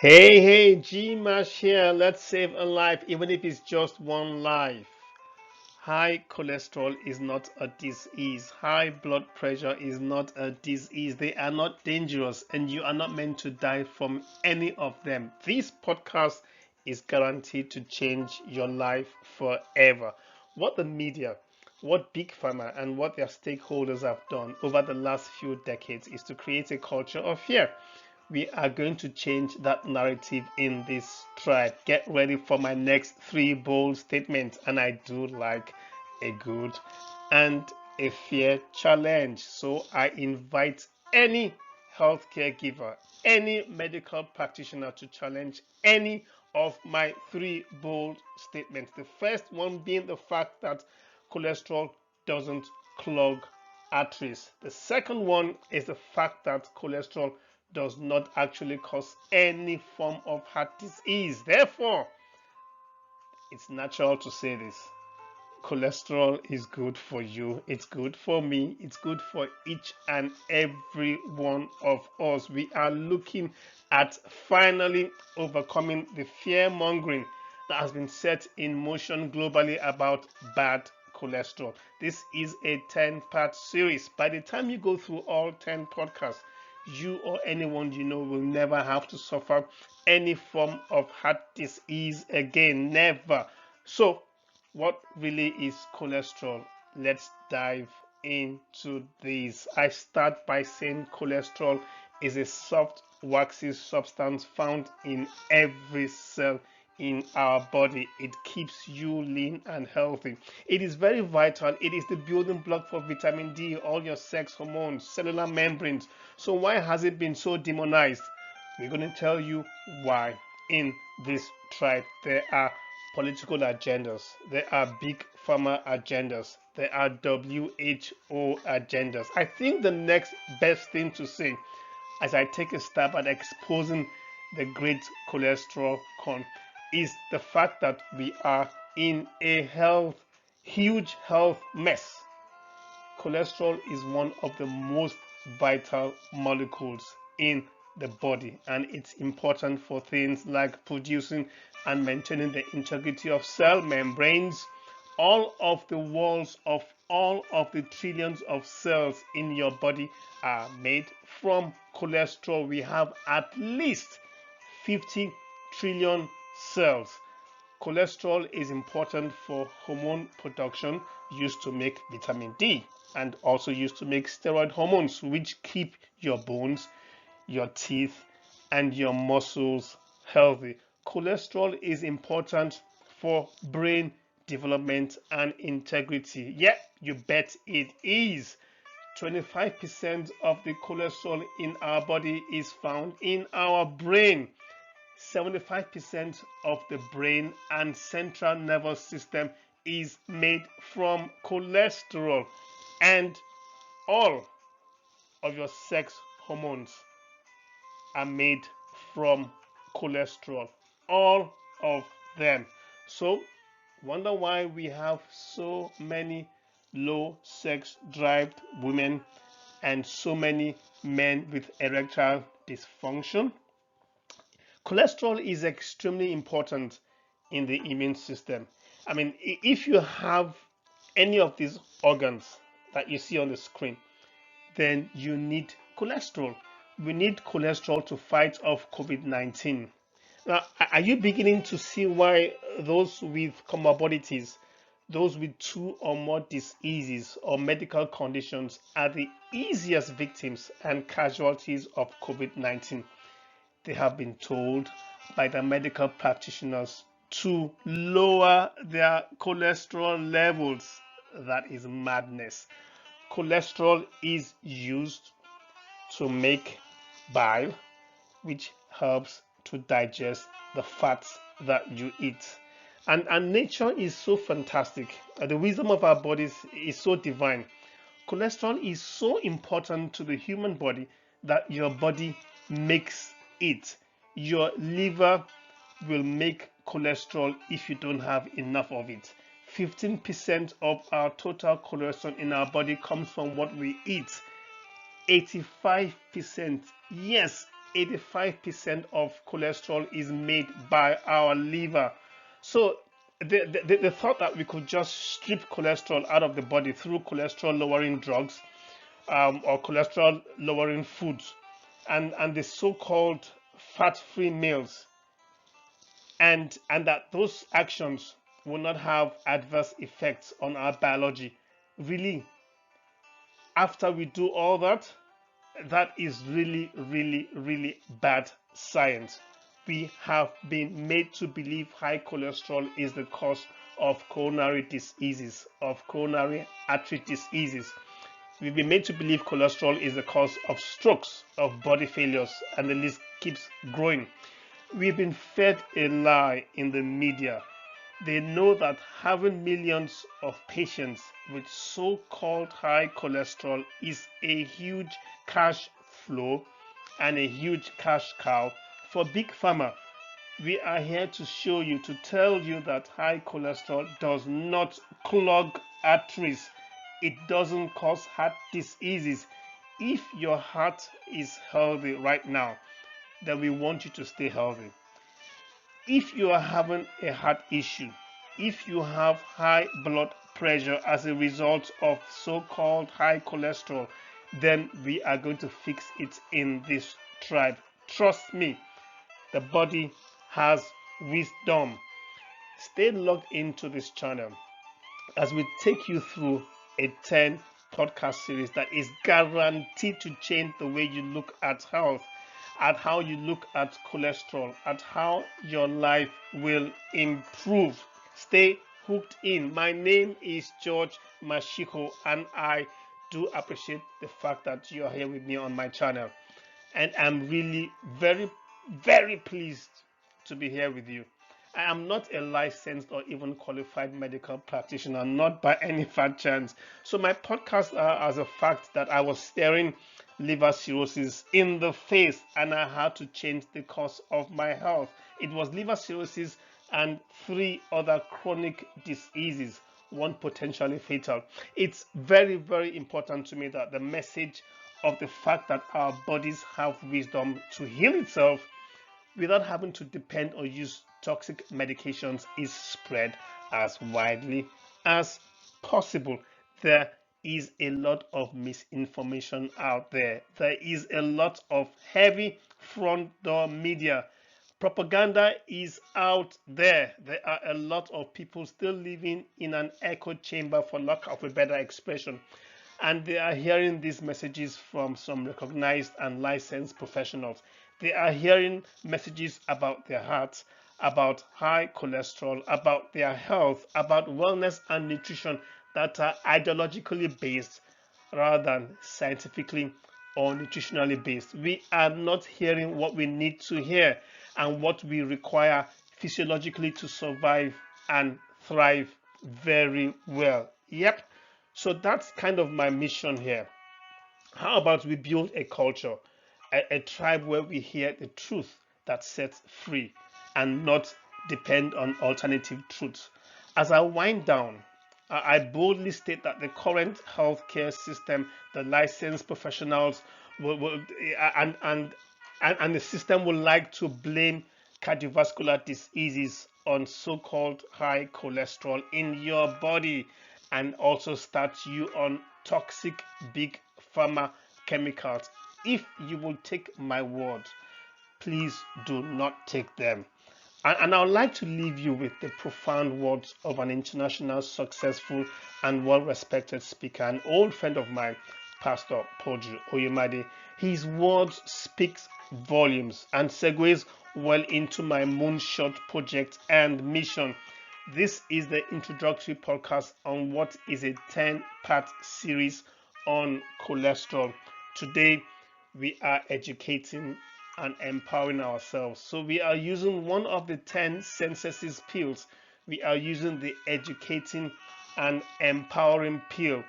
Hey, G-Mash here. Let's save a life, even if it's just one life. High cholesterol is not a disease. High blood pressure is not a disease. They are not dangerous, and you are not meant to die from any of them. This podcast is guaranteed to change your life forever. What the media, what Big Pharma, and what their stakeholders have done over the last few decades is to create a culture of fear. We are going to change that narrative in this tribe. Get ready for my next three bold statements, and I do like a good and a fair challenge. So I invite any healthcare giver, any medical practitioner to challenge any of my three bold statements. The first one being the fact that cholesterol doesn't clog arteries. The second one is the fact that cholesterol does not actually cause any form of heart disease. Therefore, it's natural to say this. Cholesterol is good for you, it's good for me, it's good for each and every one of us. We are looking at finally overcoming the fear mongering that has been set in motion globally about bad cholesterol. This is a 10-part series. By the time you go through all 10 podcasts, you or anyone you know will never have to suffer any form of heart disease again. Never. So, what really is cholesterol? Let's dive into this. I start by saying cholesterol is a soft, waxy substance found in every cell in our body. It keeps you lean and healthy. It is very vital. It is the building block for vitamin D, all your sex hormones, cellular membranes. So why has it been so demonized? We're going to tell you why in this tribe. There are political agendas, there are big pharma agendas, there are WHO agendas. I think the next best thing to say as I take a stab at exposing the great cholesterol con is the fact that we are in a huge health mess. Cholesterol is one of the most vital molecules in the body, and it's important for things like producing and maintaining the integrity of cell membranes. All of the walls of all of the trillions of cells in your body are made from cholesterol. We have at least 50 trillion cells. Cholesterol is important for hormone production, used to make vitamin D, and also used to make steroid hormones, which keep your bones, your teeth, and your muscles healthy. Cholesterol is important for brain development and integrity. Yeah, you bet it is. 25% of the cholesterol in our body is found in our brain. 75% of the brain and central nervous system is made from cholesterol, and all of your sex hormones are made from cholesterol, all of them. So wonder why we have so many low sex drive women and so many men with erectile dysfunction. Cholesterol is extremely important in the immune system. I mean, if you have any of these organs that you see on the screen, then you need cholesterol. We need cholesterol to fight off COVID-19. Now, are you beginning to see why those with comorbidities, those with two or more diseases or medical conditions, are the easiest victims and casualties of COVID-19? They have been told by the medical practitioners to lower their cholesterol levels. That is madness. Cholesterol is used to make bile, which helps to digest the fats that you eat. And nature is so fantastic. The wisdom of our bodies is so divine. Cholesterol is so important to the human body that your body makes it. Your liver will make cholesterol if you don't have enough of it. 15% of our total cholesterol in our body comes from what we eat. 85%, yes, 85% of cholesterol is made by our liver. So the thought that we could just strip cholesterol out of the body through cholesterol lowering drugs, or cholesterol lowering foods, and the so-called fat-free meals, and that those actions will not have adverse effects on our biology. Really, after we do all that, that is really, really, really bad science. We have been made to believe high cholesterol is the cause of coronary diseases, of coronary artery diseases. We've been made to believe cholesterol is the cause of strokes, of body failures, and the list keeps growing. We've been fed a lie in the media. They know that having millions of patients with so-called high cholesterol is a huge cash flow and a huge cash cow for big pharma. We are here to show you, to tell you that high cholesterol does not clog arteries. It doesn't cause heart diseases. If your heart is healthy right now, then we want you to stay healthy. If you are having a heart issue, if you have high blood pressure as a result of so-called high cholesterol, then we are going to fix it in this tribe. Trust me, the body has wisdom. Stay logged into this channel as we take you through a 10 podcast series that is guaranteed to change the way you look at health, at how you look at cholesterol, at how your life will improve. Stay hooked in. My name is George Mashiko, and I do appreciate the fact that you are here with me on my channel. And I'm really very, very pleased to be here with you. I am not a licensed or even qualified medical practitioner, not by any fat chance. So my podcast as a fact that I was staring liver cirrhosis in the face, and I had to change the course of my health. It was liver cirrhosis and 3 other chronic diseases, one potentially fatal. It's very, very important to me that the message of the fact that our bodies have wisdom to heal itself without having to depend or use toxic medications is spread as widely as possible. There is a lot of misinformation out there. There is a lot of heavy front door media. Propaganda is out there. There are a lot of people still living in an echo chamber, for lack of a better expression. And they are hearing these messages from some recognized and licensed professionals. They are hearing messages about their hearts, about high cholesterol, about their health, about wellness and nutrition that are ideologically based rather than scientifically or nutritionally based. We are not hearing what we need to hear and what we require physiologically to survive and thrive very well. Yep. So that's kind of my mission here. How about we build a culture, a tribe where we hear the truth that sets free and not depend on alternative truths? As I wind down, I boldly state that the current healthcare system, the licensed professionals, and the system would like to blame cardiovascular diseases on so-called high cholesterol in your body, and also start you on toxic big pharma chemicals. If you will take my word, please do not take them. And I would like to leave you with the profound words of an international successful and well-respected speaker, an old friend of mine, Pastor Podri Oyemade. His words speaks volumes and segues well into my moonshot project and mission. This is the introductory podcast on what is a 10-part series on cholesterol. Today, we are educating and empowering ourselves. So we are using one of the 10 synthesis pills. We are using the educating and empowering pill.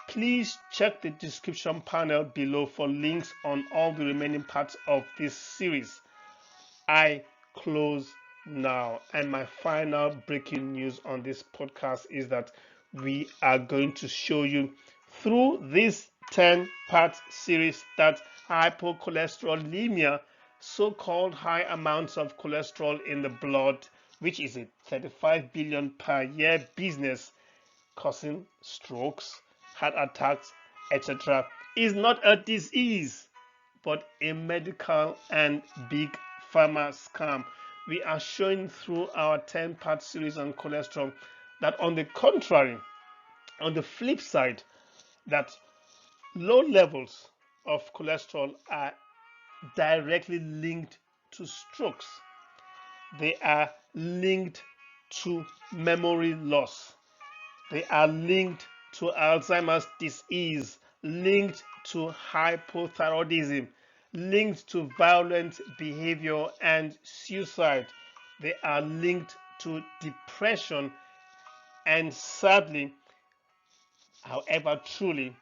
Please check the description panel below for links on all the remaining parts of this series. I close now, and my final breaking news on this podcast is that we are going to show you through this 10-part series that hypercholesterolemia so-called high amounts of cholesterol in the blood, which is a 35 billion per year business causing strokes, heart attacks, etc., is not a disease but a medical and big pharma scam. We are showing through our 10-part series on cholesterol that, on the contrary, on the flip side, that low levels of cholesterol are directly linked to strokes. They are linked to memory loss. They are linked to Alzheimer's disease, linked to hypothyroidism, linked to violent behavior and suicide. They are linked to depression, and sadly, however, truly,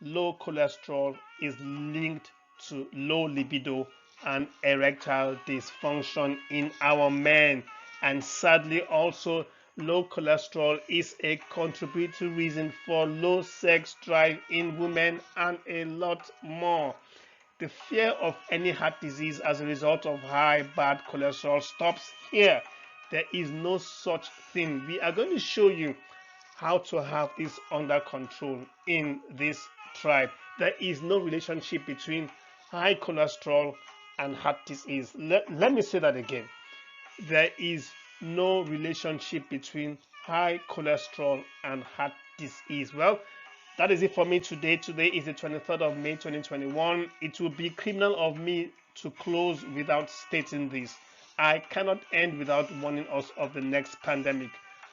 low cholesterol is linked to low libido and erectile dysfunction in our men. And sadly, also, low cholesterol is a contributory reason for low sex drive in women and a lot more. The fear of any heart disease as a result of high bad cholesterol stops here. There is no such thing. We are going to show you how to have this under control in this tribe. There is no relationship between high cholesterol and heart disease. Let me say that again. There is no relationship between high cholesterol and heart disease. Well, that is it for me today. Today is the 23rd of May 2021. It will be criminal of me to close without stating this. I cannot end without warning us of the next pandemic,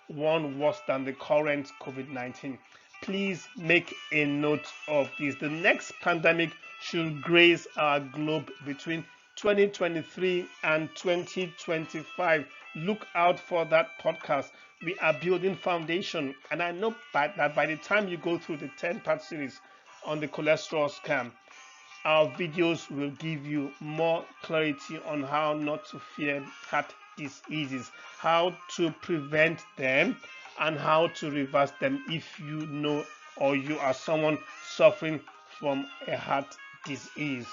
one worse than the current COVID-19. Please make a note of this. The next pandemic should graze our globe between 2023 and 2025. Look out for that podcast. We are building foundation, and I know that by the time you go through the 10-part series on the cholesterol scam, our videos will give you more clarity on how not to fear heart diseases, how to prevent them, and how to reverse them if you know or you are someone suffering from a heart disease.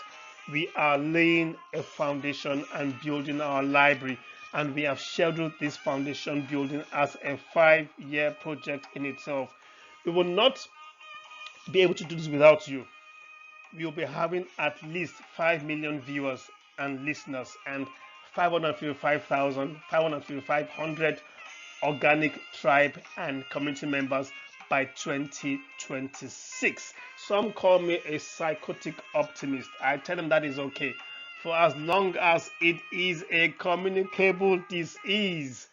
We are laying a foundation and building our library, and we have scheduled this foundation building as a 5-year project in itself. We will not be able to do this without you. We will be having at least 5 million viewers and listeners and 555,500 organic tribe and community members by 2026. Some call me a psychotic optimist. I tell them that is okay, for as long as it is a communicable disease.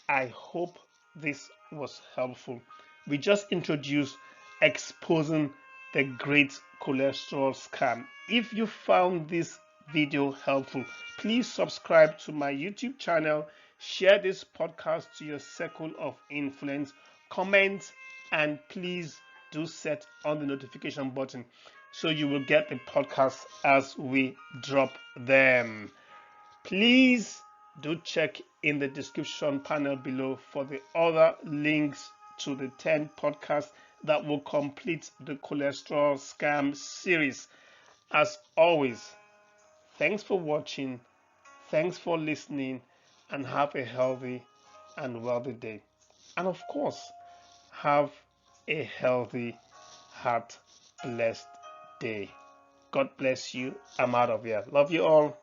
I hope this was helpful. We just introduced exposing the great cholesterol scam. If you found this video helpful, please subscribe to my YouTube channel, share this podcast to your circle of influence, comment, and please do set on the notification button so you will get the podcasts as we drop them. Please do check in the description panel below for the other links to the 10 podcasts that will complete the cholesterol scam series. As always, thanks for watching, thanks for listening, and have a healthy and wealthy day. And of course, have a healthy, heart blessed day. God bless you. I'm out of here. Love you all.